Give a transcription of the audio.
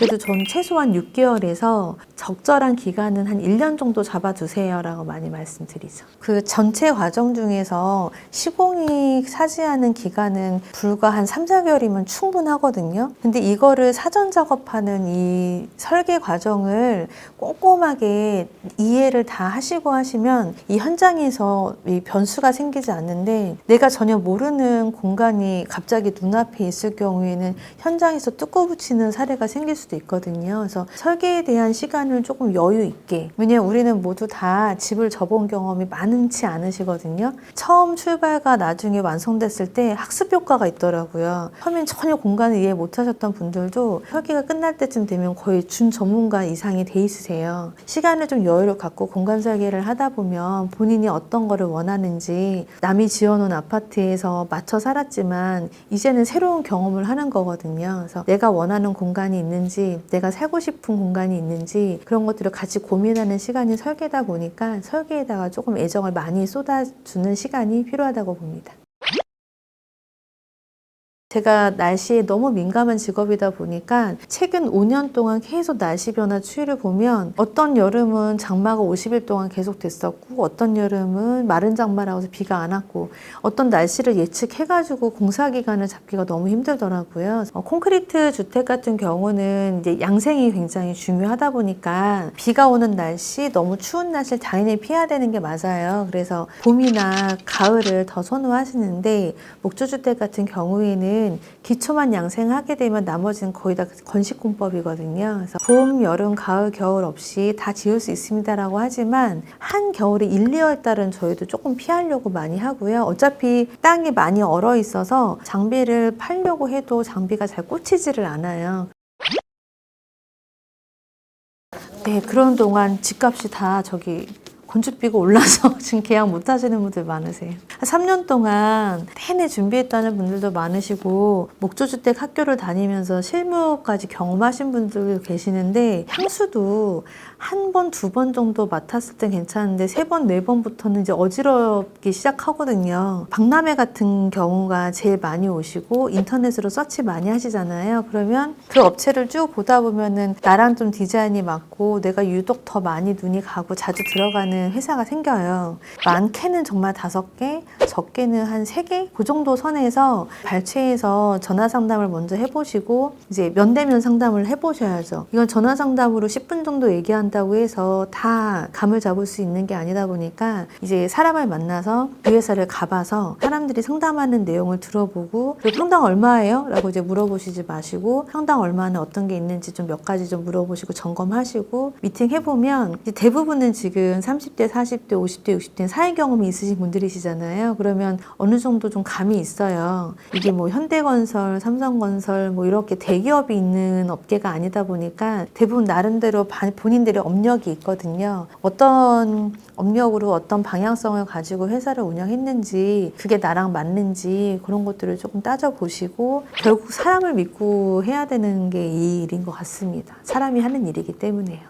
그래도 전 최소한 6개월에서 적절한 기간은 한 1년 정도 잡아두세요 라고 많이 말씀드리죠. 그 전체 과정 중에서 시공이 차지하는 기간은 불과 한 3, 4개월이면 충분하거든요. 근데 이거를 사전 작업하는 이 설계 과정을 꼼꼼하게 이해를 다 하시고 하시면 이 현장에서 이 변수가 생기지 않는데, 내가 전혀 모르는 공간이 갑자기 눈앞에 있을 경우에는 현장에서 뚜껑 붙이는 사례가 생길 수도 있거든요. 그래서 설계에 대한 시간을 조금 여유 있게, 왜냐면 우리는 모두 다 집을 접은 경험이 많지 않으시거든요. 처음 출발과 나중에 완성됐을 때 학습 효과가 있더라고요. 처음엔 전혀 공간을 이해 못 하셨던 분들도 설계가 끝날 때쯤 되면 거의 준 전문가 이상이 돼 있으세요. 시간을 좀 여유를 갖고 공간 설계를 하다 보면 본인이 어떤 거를 원하는지, 남이 지어놓은 아파트에서 맞춰 살았지만 이제는 새로운 경험을 하는 거거든요. 그래서 내가 원하는 공간이 있는지, 내가 살고 싶은 공간이 있는지, 그런 것들을 같이 고민하는 시간이 설계다 보니까 설계에다가 조금 애정을 많이 쏟아주는 시간이 필요하다고 봅니다. 제가 날씨에 너무 민감한 직업이다 보니까 최근 5년 동안 계속 날씨 변화 추이를 보면 어떤 여름은 장마가 50일 동안 계속 됐었고, 어떤 여름은 마른 장마라고 해서 비가 안 왔고, 어떤 날씨를 예측해가지고 공사 기간을 잡기가 너무 힘들더라고요. 콘크리트 주택 같은 경우는 이제 양생이 굉장히 중요하다 보니까 비가 오는 날씨, 너무 추운 날씨를 당연히 피해야 되는 게 맞아요. 그래서 봄이나 가을을 더 선호하시는데, 목조주택 같은 경우에는 기초만 양생하게 되면 나머지는 거의 다 건식공법이거든요. 그래서 봄, 여름, 가을, 겨울 없이 다 지을 수 있습니다라고 하지만 한겨울에 1, 2월 달은 저희도 조금 피하려고 많이 하고요. 어차피 땅이 많이 얼어 있어서 장비를 팔려고 해도 장비가 잘 꽂히지를 않아요. 네, 그런 동안 집값이 다 건축비가 올라서 지금 계약 못 하시는 분들 많으세요. 3년 동안 내내 준비했다는 분들도 많으시고, 목조주택 학교를 다니면서 실무까지 경험하신 분들도 계시는데, 향수도 한 번, 두 번 정도 맡았을 땐 괜찮은데 3번, 4번부터는 이제 어지럽기 시작하거든요. 박람회 같은 경우가 제일 많이 오시고 인터넷으로 서치 많이 하시잖아요. 그러면 그 업체를 쭉 보다 보면은 나랑 좀 디자인이 맞고 내가 유독 더 많이 눈이 가고 자주 들어가는 회사가 생겨요. 많게는 정말 5개, 적게는 한 3개? 그 정도 선에서 발췌해서 전화 상담을 먼저 해보시고 이제 면대면 상담을 해보셔야죠. 이건 전화 상담으로 10분 정도 얘기한다고 해서 다 감을 잡을 수 있는 게 아니다 보니까 이제 사람을 만나서 그 회사를 가봐서 사람들이 상담하는 내용을 들어보고, 그리고 평당 얼마예요? 라고 이제 물어보시지 마시고 평당 얼마는 어떤 게 있는지 좀 몇 가지 좀 물어보시고 점검하시고 미팅 해보면, 이제 대부분은 지금 30대, 40대, 50대, 60대 사회 경험이 있으신 분들이시잖아요. 그러면 어느 정도 좀 감이 있어요. 이게 뭐 현대건설, 삼성건설 뭐 이렇게 대기업이 있는 업계가 아니다 보니까 대부분 나름대로 본인들의 업력이 있거든요. 어떤 업력으로 어떤 방향성을 가지고 회사를 운영했는지, 그게 나랑 맞는지 그런 것들을 조금 따져보시고, 결국 사람을 믿고 해야 되는 게 이 일인 것 같습니다. 사람이 하는 일이기 때문에요.